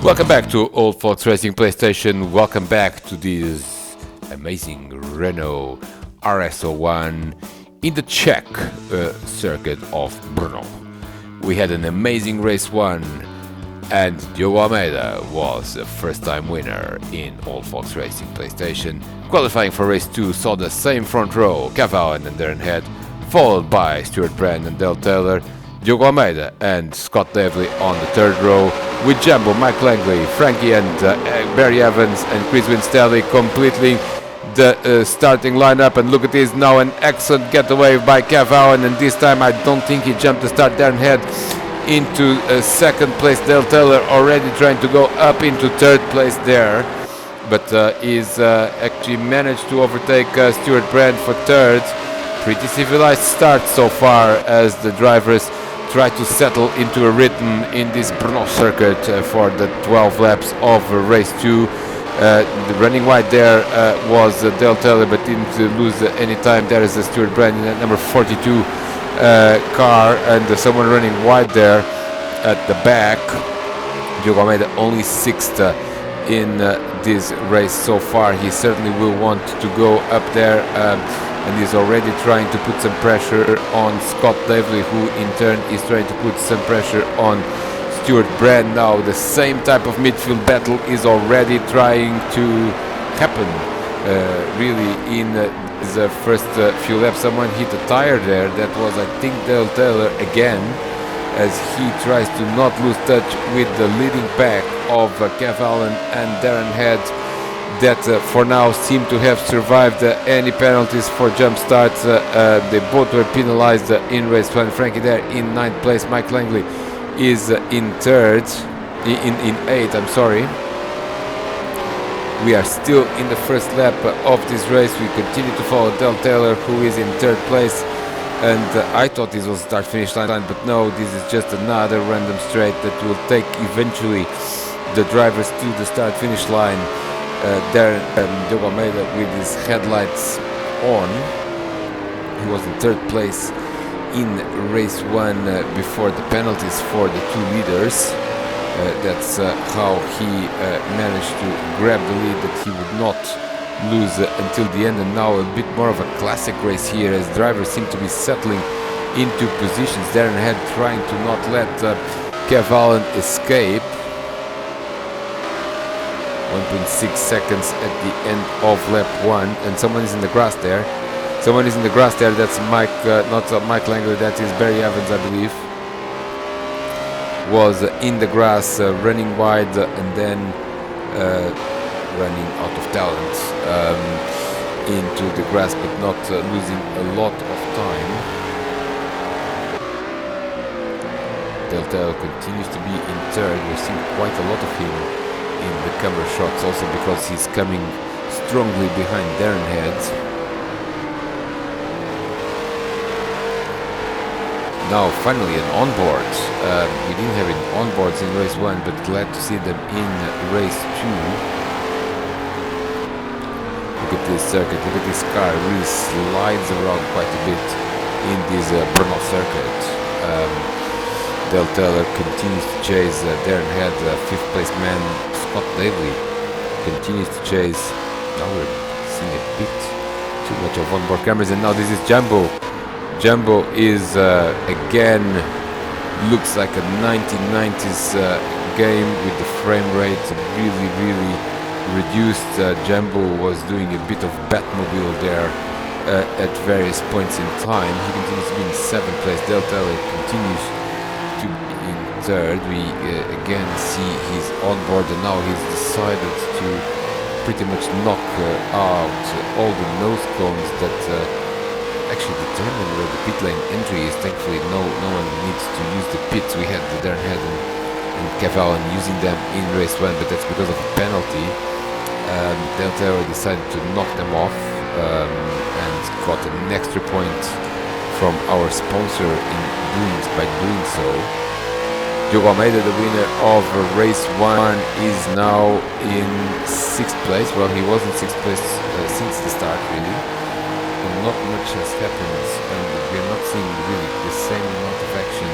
Welcome back to Old Fox Racing PlayStation. Welcome back to this amazing Renault RS01 in the Czech circuit of BRNO. We had an amazing race one, and Diogo Almeida was the first-time winner in Old Fox Racing PlayStation. Qualifying for race 2 saw the same front row, Cavallen and Darren Head, followed by Stuart Brand and Dale Taylor, Diogo Almeida and Scott Davley on the third row, with Jumbo, Mike Langley, Frankie and Barry Evans and Chris Winstelli completing the starting lineup. And look at this, now an excellent getaway by Cavallen, and this time I don't think he jumped the start. Darren Head into second place, Dale Taylor already trying to go up into third place there, but he's actually managed to overtake Stuart Brand for third. Pretty civilized start so far as the drivers try to settle into a rhythm in this BRNO circuit for the 12 laps of race 2. The running wide there was Dale Taylor, but didn't lose any time. There is Stuart Brand in that number 42 car, and someone running wide there at the back. Diogo Almeida only sixth in this race so far. He certainly will want to go up there, and he's already trying to put some pressure on Scott Davley, who in turn is trying to put some pressure on Stuart Brand. Now the same type of midfield battle is already trying to happen really in the first few laps. Someone hit a tire there. That was, I think, Dale Taylor again, as he tries to not lose touch with the leading pack of Cavallen and Darren Head, that for now seem to have survived any penalties for jump starts. They both were penalized in race 1. Frankie there in 9th place. Mike Langley is in third, in 8th, I'm sorry. We are still in the first lap of this race. We continue to follow Dale Taylor, who is in 3rd place. And I thought this was start-finish line, but no, this is just another random straight that will take eventually the drivers to the start-finish line. There, Diogo Almeida with his headlights on. He was in 3rd place in race 1 before the penalties for the 2 leaders. That's how he managed to grab the lead that he would not lose until the end. And now a bit more of a classic race here, as drivers seem to be settling into positions. Darren Head trying to not let Cavallen escape. 1.6 seconds at the end of lap 1, and someone is in the grass there. Someone is in the grass there. That's Mike, not Mike Langley. That is Barry Evans, I believe. Was in the grass, running wide, and then running out of talent into the grass, but not losing a lot of time. Dale Taylor continues to be in third. We're seeing quite a lot of him in the camera shots, also because he's coming strongly behind Darren Head. Now finally an onboard. We didn't have any onboards in race 1, but glad to see them in race 2. Look at this circuit, look at this car, it really slides around quite a bit in this BRNO circuit. Dale Taylor continues to chase Darren Head. 5th place man Scott Davley continues to chase. Now we're seeing a bit too much of onboard cameras, and now this is Jumbo. Jumbo is again, looks like a 1990s game with the frame rate really reduced. Jumbo was doing a bit of Batmobile there at various points in time. He continues to be in 7th place. Dale Taylor continues to be in 3rd. We again see he's on board, and now he's decided to pretty much knock out all the nose cones that actually determine where the pit lane entry is. Thankfully no one needs to use the pits. We had the Darren Head and Cavallen using them in race 1, but that's because of a penalty. Dale Taylor decided to knock them off and got an extra point from our sponsor by doing so. Diogo Almeida, the winner of race 1, is now in 6th place. Well, he was in 6th place since the start, really. And not much has happened, and we're not seeing really the same amount of action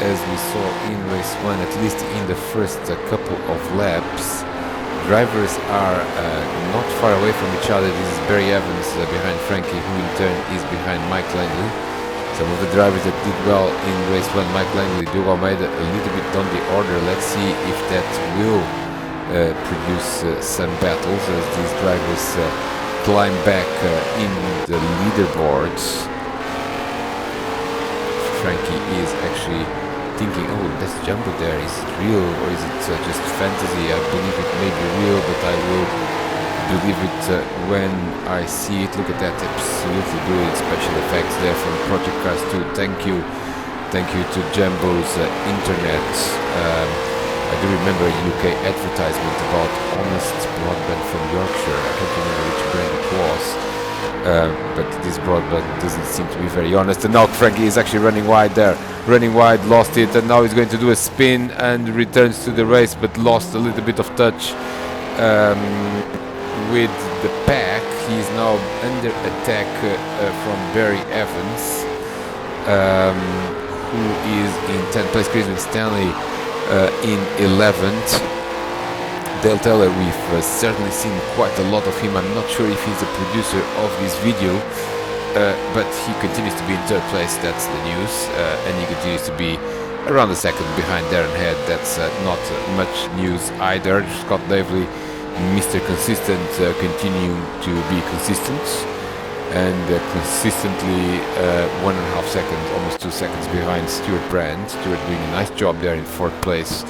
as we saw in race 1, at least in the first couple of laps. Drivers are not far away from each other. This is Barry Evans behind Frankie, who in turn is behind Mike Langley. Some of the drivers that did well in race 1, Mike Langley, Diogo Almeida, a little bit on the order. Let's see if that will produce some battles as these drivers climb back in the leaderboards. Frankie is actually thinking, oh, that's Jumbo there, is it real or is it just fantasy? I believe it may be real, but I will believe it when I see it. Look at that, absolutely brilliant special effects there from Project Cars 2. Thank you to Jumbo's internet. I do remember a UK advertisement about honest broadband from Yorkshire. I can't remember which brand it was. But this broadband doesn't seem to be very honest. And now Frankie is actually running wide there. Running wide, lost it, and now he's going to do a spin and returns to the race, but lost a little bit of touch with the pack. He is now under attack from Barry Evans, who is in 10th place. Chris Stanley in 11th. Dale Teller, we've certainly seen quite a lot of him. I'm not sure if he's a producer of this video, but he continues to be in 3rd place. That's the news, and he continues to be around a second behind Darren Head. That's not much news either. Scott Davely, Mr. Consistent, continuing to be consistent, and consistently 1.5 seconds, almost 2 seconds behind Stuart Brand. Stuart doing a nice job there in 4th place.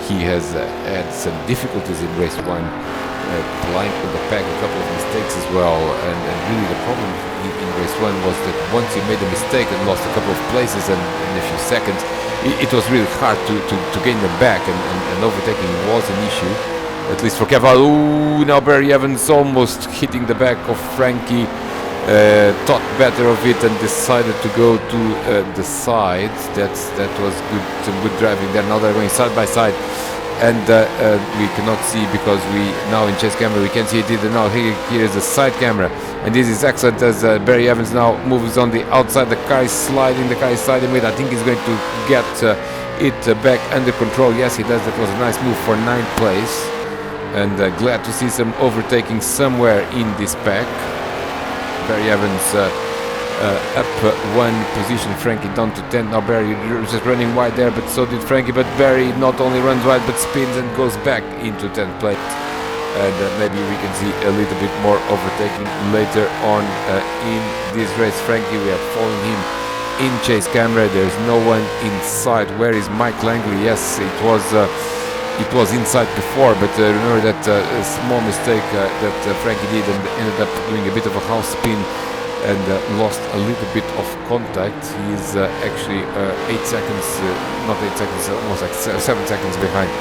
He has had some difficulties in race 1, climbed with the pack, a couple of mistakes as well, and really the problem in race 1 was that once he made a mistake and lost a couple of places and in a few seconds, it was really hard to gain them back, and overtaking was an issue, at least for Cavallo. Ooh, now Barry Evans almost hitting the back of Frankie, thought better of it and decided to go to the side. That was good, some good driving there. Now they're going side by side, and we cannot see because we now in chase camera we can see it either now. Here is the side camera, and this is excellent as Barry Evans now moves on the outside. The car is sliding, the car is sliding with. I think he's going to get it back under control. Yes, he does. That was a nice move for 9th place, and glad to see some overtaking somewhere in this pack. Barry Evans up 1 position, Frankie down to 10. Now Barry just running wide there, but so did Frankie. But Barry not only runs wide but spins and goes back into 10th place. And maybe we can see a little bit more overtaking later on in this race. Frankie, we are following him in chase camera. There's no one inside. Where is Mike Langley? Yes, it was inside before, but remember that small mistake that Frankie did and ended up doing a bit of a half spin and lost a little bit of contact. He's actually 8 seconds, not 8 seconds, almost like 7 seconds behind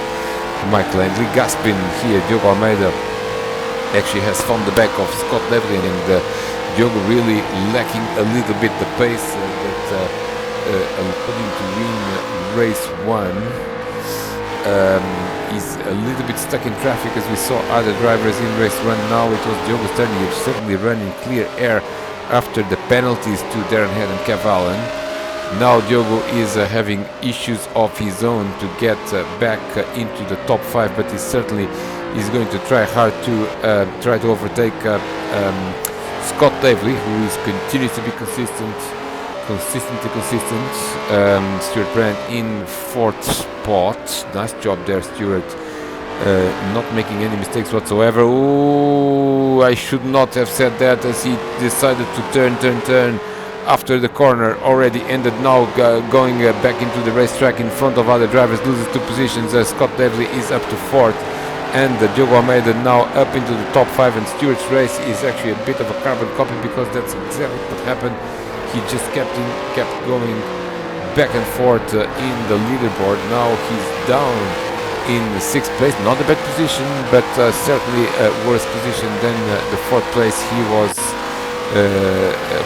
Mike Langley. Gaspin here, Diogo Almeida actually has found the back of Scott Devlin, and Diogo really lacking a little bit the pace that allowed him to win race 1. He's a little bit stuck in traffic as we saw other drivers in race 1. Now it was Diogo's turn. He's certainly running clear air after the penalties to Darren Head and Cavallan. Now Diogo is having issues of his own to get back into the top 5, but he certainly is going to try hard to try to overtake Scott Davely, who continues to be consistently consistent. Stuart Brand in 4th spot. Nice job there, Stuart. Not making any mistakes whatsoever. Ooh, I should not have said that, as he decided to turn after the corner already ended. Now going back into the racetrack in front of other drivers, loses 2 positions. Scott Davely is up to 4th, and Diogo Almeida now up into the top 5. And Stuart's race is actually a bit of a carbon copy, because that's exactly what happened. He just kept going back and forth in the leaderboard. Now he's down in the 6th place, not a bad position, but certainly a worse position than the 4th place he was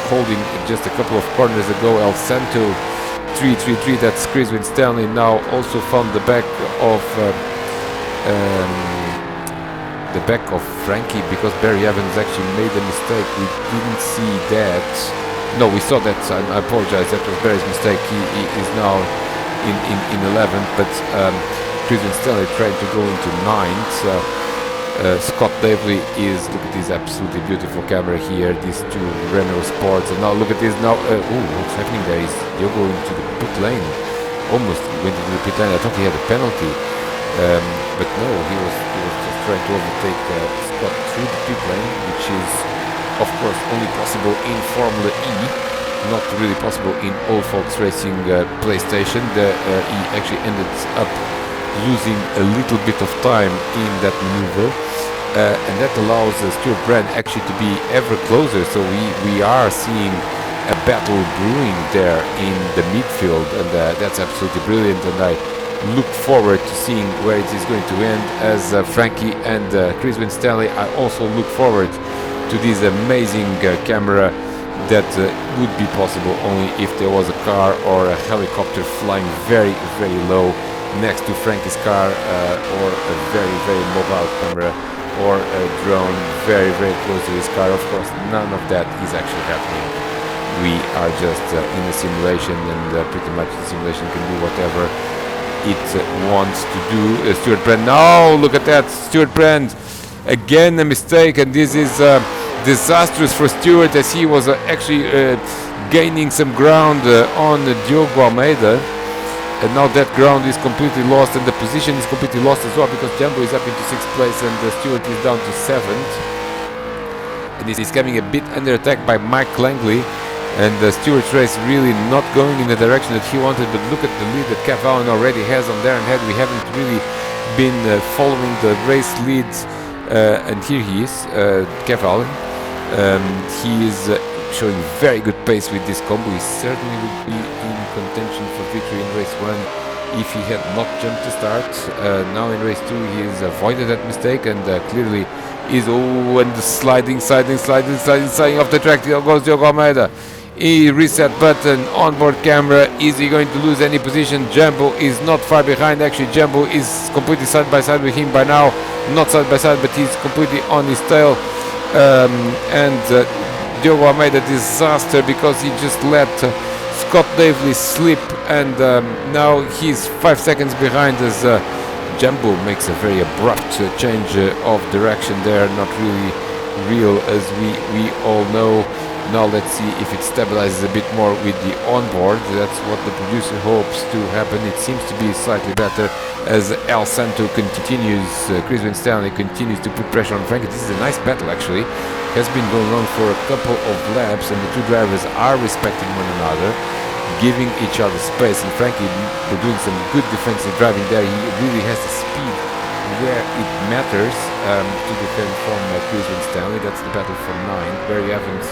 holding just a couple of corners ago. El Santo 333, that's Chris Stanley, now also found the back of Frankie, because Barry Evans actually made a mistake. We didn't see that. No, we saw that. I apologize. That was Barry's mistake. He is now in 11th, but Chris Stanley tried to go into 9th. Scott Davely is, look at this absolutely beautiful camera here, these two Renault Sports, and now look at this now, what's happening there is Diogo into the pit lane, almost went into the pit lane. I thought he had a penalty, but no, he was just trying to overtake Scott through the pit lane, which is of course only possible in Formula E, not really possible in Old Folks Racing PlayStation. He actually ended up losing a little bit of time in that maneuver, and that allows Stuart Brand actually to be ever closer. So we are seeing a battle brewing there in the midfield, and that's absolutely brilliant, and I look forward to seeing where it is going to end. As Frankie and Chris Stanley, I also look forward to this amazing camera that would be possible only if there was a car or a helicopter flying very, very low next to Frankie's car, or a very, very mobile camera, or a drone very, very close to his car. Of course, none of that is actually happening. We are just in a simulation, and pretty much the simulation can do whatever it wants to do. Stuart Brand, now look at that, Stuart Brand, again a mistake, and this is disastrous for Stuart, as he was actually gaining some ground on Diogo Almeida, and now that ground is completely lost, and the position is completely lost as well, because Jumbo is up into 6th place and Stuart is down to 7th, and he's coming a bit under attack by Mike Langley, and Stuart's race really not going in the direction that he wanted. But look at the lead that Kev Allen already has on Darren Head. We haven't really been following the race leads, and here he is, Kev Allen. He is showing very good pace with this combo. He certainly would be in contention for victory in race 1 if he had not jumped to start. Now in race 2 he has avoided that mistake, and clearly is and the sliding off the track. There goes Diogo Almeida. He reset button, onboard camera. Is he going to lose any position? Jumbo is not far behind. Actually, Jumbo is completely side by side with him by now. Not side by side, but he's completely on his tail. And Diogo Almeida, disaster, because he just let Scott Davely slip, and now he's 5 seconds behind as Jumbo makes a very abrupt change of direction there. Not really real, as we all know. Now let's see if it stabilizes a bit more with the onboard. That's what the producer hopes to happen. It seems to be slightly better as El Santo continues, Chris Stanley continues to put pressure on Frankie. This is a nice battle, actually. It has been going on for a couple of laps, and the two drivers are respecting one another, giving each other space, and Frankie doing some good defensive driving there. He really has the speed where it matters to defend from Chris Stanley. That's the battle for 9. Barry Evans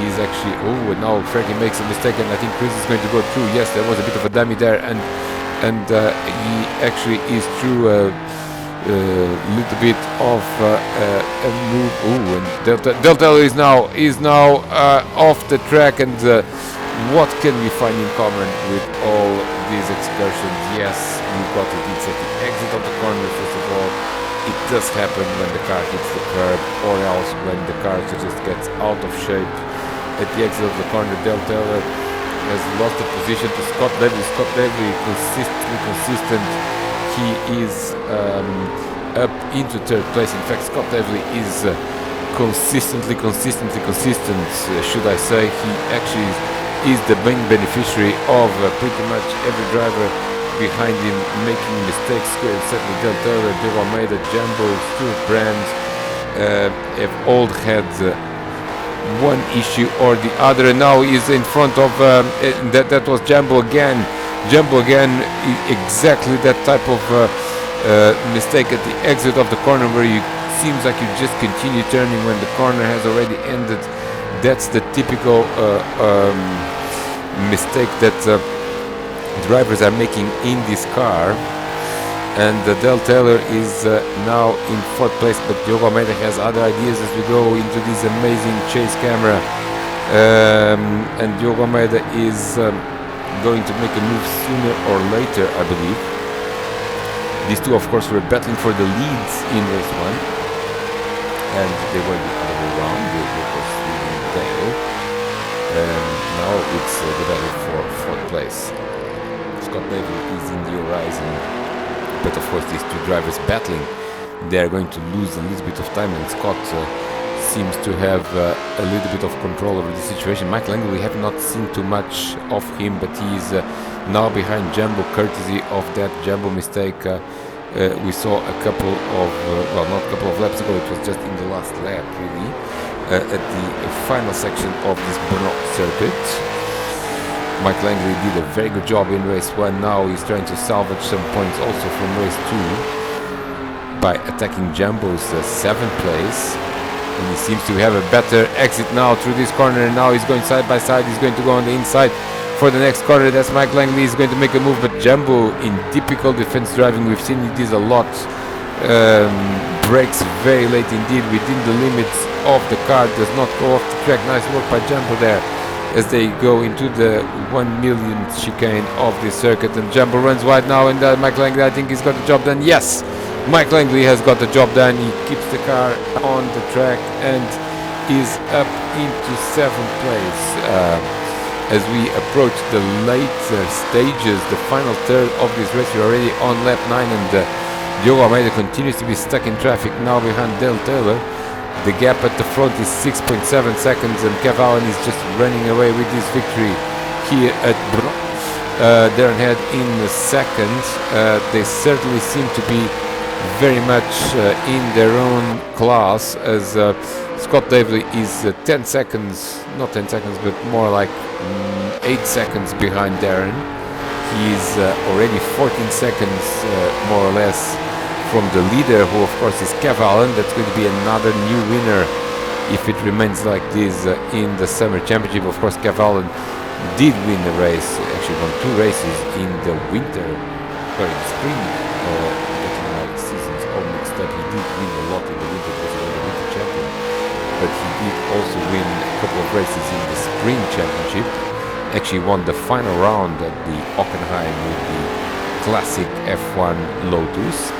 is actually, and now Frankie makes a mistake, and I think Chris is going to go through. Yes, there was a bit of a dummy there, and he actually is through a little bit of a move. And Del Taylor is now off the track, and what can we find in common with all these excursions? Yes, we got it. It's at the exit of the corner. First of all, it does happen when the car hits the curb, or else when the car just gets out of shape. At the exit of the corner, Del Taylor has lost the position to Scott Davely. Scott Davely consistent. He is up into 3rd place. In fact, Scott Davely is consistently consistent, should I say. He actually is the main beneficiary of pretty much every driver behind him making mistakes. Certainly Del Taylor, Diogo Almeida, Jumbo, Stuart Brand have all had one issue or the other, and now he's in front of that was Jumbo again. Exactly that type of mistake at the exit of the corner, where you seems like you just continue turning when the corner has already ended. That's the typical mistake that drivers are making in this car. And Del Taylor is now in 4th place, but Diogo Almeida has other ideas as we go into this amazing chase camera. And Diogo Almeida is going to make a move sooner or later, I believe. These two, of course, were battling for the leads in race 1, and they were the other way around. It was leading Dale. Now it's the battle for 4th place. Scott David is in the horizon. But of course, these two drivers battling, they are going to lose a little bit of time, and Scott seems to have a little bit of control over the situation. Michael Engel, we have not seen too much of him, but he is now behind Jumbo, courtesy of that Jumbo mistake we saw a couple of, well, not a couple of laps ago, it was just in the last lap, really, at the final section of this BRNO circuit. Mike Langley did a very good job in race 1. Now he's trying to salvage some points also from race 2 by attacking Jumbo's 7th place. And he seems to have a better exit now through this corner, and now he's going side by side. He's going to go on the inside for the next corner. That's Mike Langley. He's going to make a move, but Jumbo, in typical defense driving, we've seen it is a lot, brakes very late indeed, within the limits of the car, does not go off the track. Nice work by Jumbo there as they go into the 1 million chicane of this circuit, and Jumbo runs wide now, and Mike Langley, I think he's got the job done. Yes, Mike Langley has got the job done. He keeps the car on the track and is up into 7th place. As we approach the later stages, the final third of this race, we're already on lap 9, and Diogo Almeida continues to be stuck in traffic now behind Dale Taylor. The gap at the front is 6.7 seconds, and Kev Allen is just running away with this victory here at BRNO. Darren Head in the second. They certainly seem to be very much in their own class, as Scott Davely is 10 seconds, not 10 seconds, but more like 8 seconds behind Darren. He's already 14 seconds more or less from the leader, who of course is Kev Allen. That's going to be another new winner if it remains like this in the Summer Championship. Of course, Kev Allen did win the race, actually won 2 races in the winter, or in the spring, getting my seasons all mixed up. He did win a lot in the winter because he was the winter champion, but he did also win a couple of races in the spring championship. Actually won the final round at the Hockenheim with the classic F1 Lotus.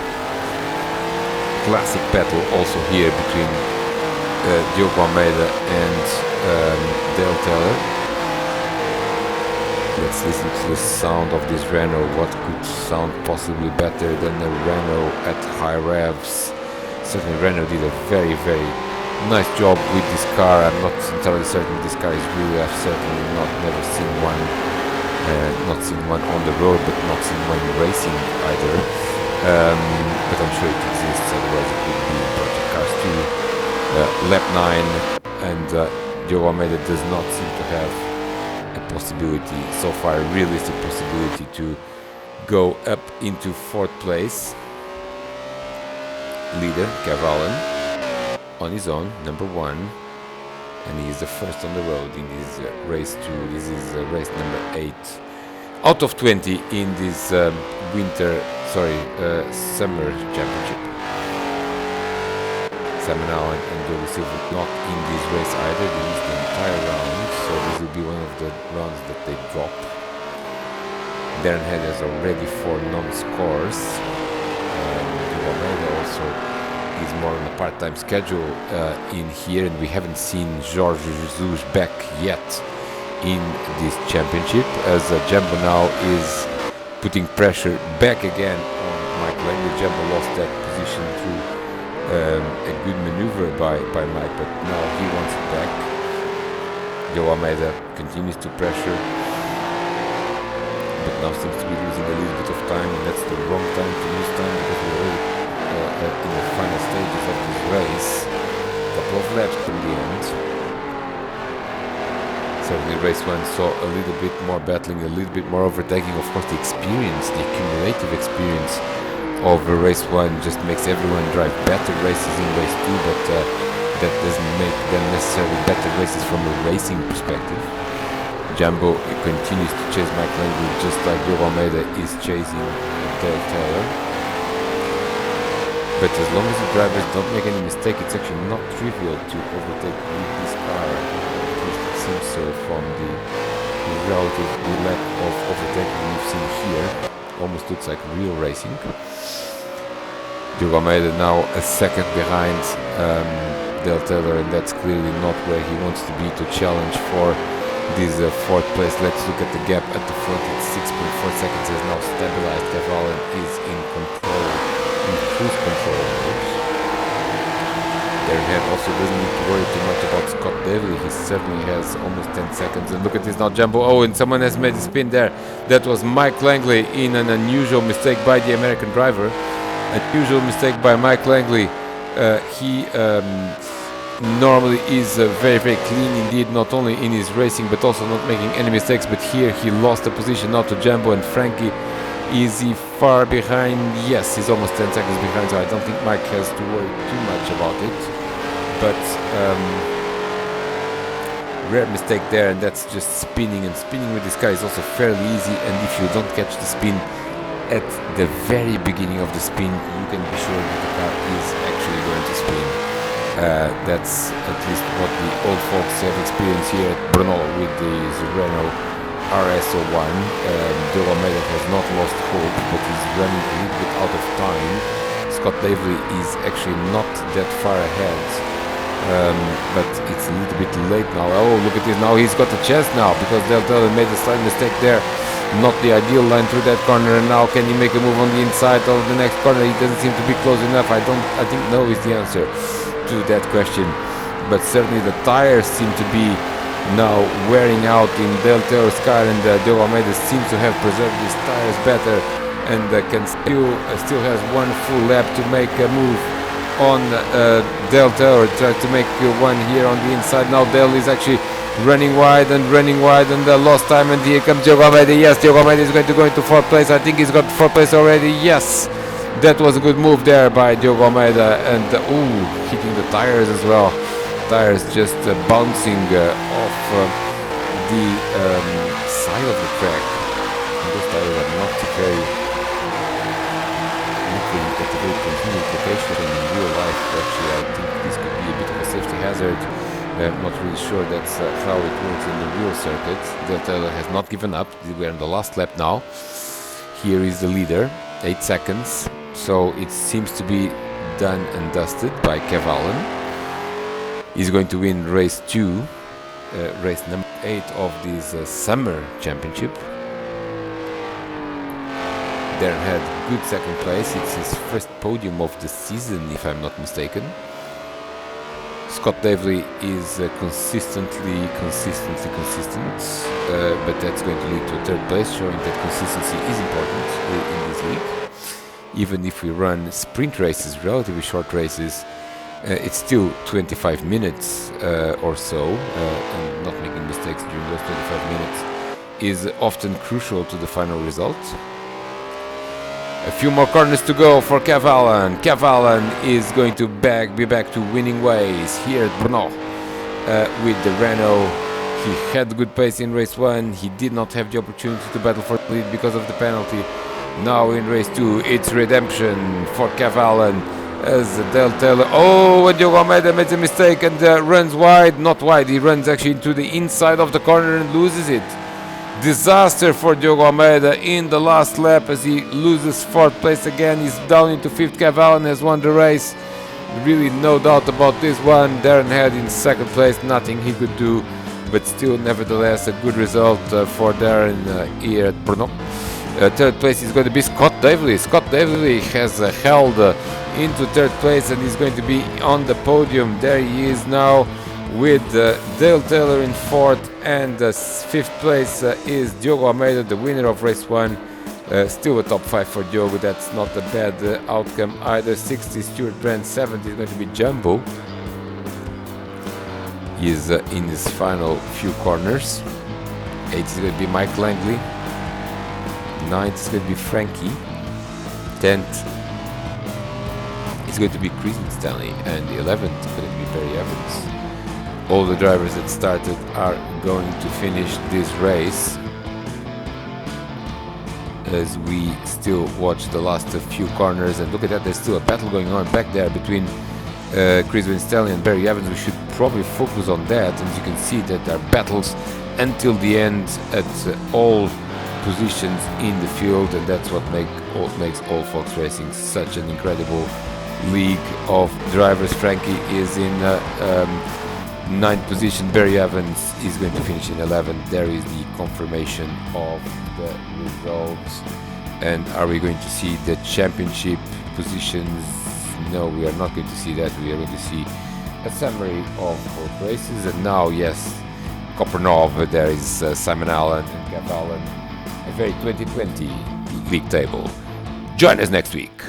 Classic battle also here between Diogo Almeida and Dale Taylor. Let's listen to the sound of this Renault. What could sound possibly better than a Renault at high revs? Certainly Renault did a very, very nice job with this car. I'm not entirely certain this car is really, I've certainly never seen one, not seen one on the road, but not seen one racing either. But I'm sure it exists, otherwise it would be in Project Cars 2. Lap 9, and Diogo Almeida does not seem to have a possibility, so far a realistic possibility, to go up into 4th place. Leader, Kev Allen, on his own, number 1, and he is the first on the road in this race 2. This is race number 8 out of 20 in this Summer Championship. Simon Allen and Diogo Silva not in this race either. They missed the entire round, so this will be one of the rounds that they drop. Darren Head has already 4 non-scores. Diogo Almeida also is more on a part-time schedule in here, and we haven't seen Jorge Jesus back yet in this championship, as Jumbo now is putting pressure back again on Mike Langley. Jumbo lost that position through a good maneuver by Mike, but now he wants it back. Diogo Almeida continues to pressure, but now seems to be losing a little bit of time, and that's the wrong time to lose time, because we're already in the final stages of this race. A couple of laps from the end. Certainly race 1 saw a little bit more battling, a little bit more overtaking. Of course, the experience, the accumulative experience of race 1 just makes everyone drive better races in race 2, but that doesn't make them necessarily better races from a racing perspective. Jumbo continues to chase Mike Langley, just like Diogo Almeida is chasing Dale Taylor. But as long as the drivers don't make any mistake, it's actually not trivial to overtake with this car. Seems so from the relative lack of overtaking we've seen here. Almost looks like real racing. Diogo Almeida now a second behind Dale Taylor, and that's clearly not where he wants to be to challenge for this fourth place. Let's look at the gap at the front. It's 6.4 seconds. Has now stabilized. Cavallen is in control, in cruise control mode. Their head also doesn't need to worry too much about Scott Daly. He certainly has almost 10 seconds. And look at this now, Jumbo. Oh, and someone has made a spin there. That was Mike Langley in an unusual mistake by the American driver. Unusual mistake by Mike Langley. He normally is very, very clean indeed, not only in his racing but also not making any mistakes. But here he lost the position now to Jumbo and Frankie. Is he far behind? Yes, he's almost 10 seconds behind, so I don't think Mike has to worry too much about it. But rare mistake there, and that's just spinning. And spinning with this car is also fairly easy, and if you don't catch the spin at the very beginning of the spin, you can be sure that the car is actually going to spin. That's at least what the old folks have experienced here at BRNO with the Renault RS01. Diogo Almeida has not lost hope, but he's running a little bit out of time. Scott Davey is actually not that far ahead, but it's a little bit late now. Oh, look at this now, he's got a chance now, because Delta made a slight mistake there. Not the ideal line through that corner, and now can he make a move on the inside of the next corner? He doesn't seem to be close enough. I think no is the answer to that question, but certainly the tires seem to be now wearing out in Del Teo's car, and Diogo Almeida seems to have preserved his tires better, and can still has one full lap to make a move on Del Teo. Tries to make one here on the inside. Now Del is actually running wide and lost time, and here comes Diogo Almeida. Yes, Diogo Almeida is going to go into fourth place. I think he's got fourth place already. Yes, that was a good move there by Diogo Almeida, and hitting the tires as well. Tires just bouncing off the side of the track. And those tires are not very at a very convenient location in real life. Actually, I think this could be a bit of a safety hazard. I'm not really sure that's how it works in the real circuit. Delta has not given up. We're in the last lap now. Here is the leader, 8 seconds. So it seems to be done and dusted by Cavallen. He's going to win race 2, race number 8 of this summer championship. Darren had good second place. It's his first podium of the season, if I'm not mistaken. Scott Davey is consistently consistent, but that's going to lead to a third place, showing that consistency is important in this league. Even if we run sprint races, relatively short races, it's still 25 minutes or so, and not making mistakes during those 25 minutes is often crucial to the final result. A few more corners to go for Cavallen. Cavallen is going to be back to winning ways here at BRNO with the Renault. He had good pace in race 1. He did not have the opportunity to battle for the lead because of the penalty. Now in race 2, it's redemption for Cavallen as Del Taylor. Oh, and Diogo Almeida makes a mistake and runs wide. Not wide, he runs actually into the inside of the corner and loses it. Disaster for Diogo Almeida in the last lap as he loses fourth place again. He's down into fifth. Cavallen has won the race. Really no doubt about this one. Darren had in second place, nothing he could do, but still nevertheless a good result for Darren here at BRNO. Third place is going to be Scott Davey. Scott Davey has held into third place and is going to be on the podium. There he is now with Dale Taylor in fourth, and fifth place is Diogo Almeida, the winner of race 1. Still a top 5 for Diogo. That's not a bad outcome either. 60 Stuart Brand, 70 is going to be Jumbo. He is in his final few corners. 8 is going to be Mike Langley. 9th is going to be Frankie. 10th is going to be Chris Stanley, and 11th is going to be Barry Evans. All the drivers that started are going to finish this race as we still watch the last few corners. And look at that, there's still a battle going on back there between Chris Stanley and Barry Evans. We should probably focus on that. And you can see that there are battles until the end at all positions in the field, and that's what makes All Fox Racing such an incredible league of drivers. Frankie is in 9th position. Barry Evans is going to finish in 11th. There is the confirmation of the results. And are we going to see the championship positions? No, we are not going to see that. We are going to see a summary of both races. And now, yes, Kopernov, there is Simon Allen and Gav Allen, a very 2020 league table. Join us next week.